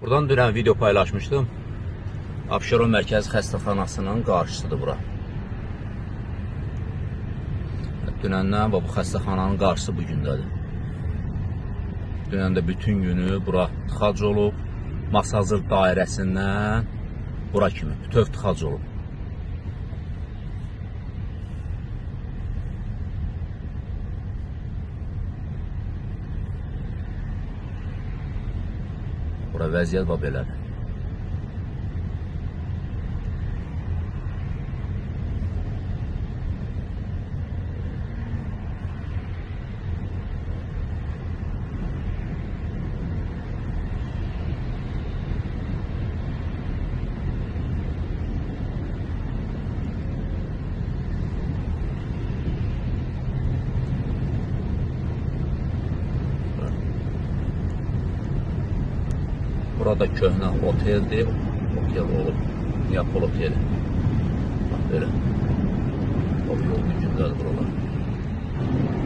Buradan dünən video paylaşmışdım. Abşeron Mərkəzi Xəstəxanasının qarşısıdır bura. Dünəndən bu xəstəxananın qarşısı bugündədir. Dünən də bütün günü bura tıxac olub. Masazır dairəsindən bura kimi bütöv tıxac olub. Bura vəziyyət var belədir. Burada köhnə oteldir. Otel olub. Neapol oteli. Bax belə. O yol gücündədir buralar.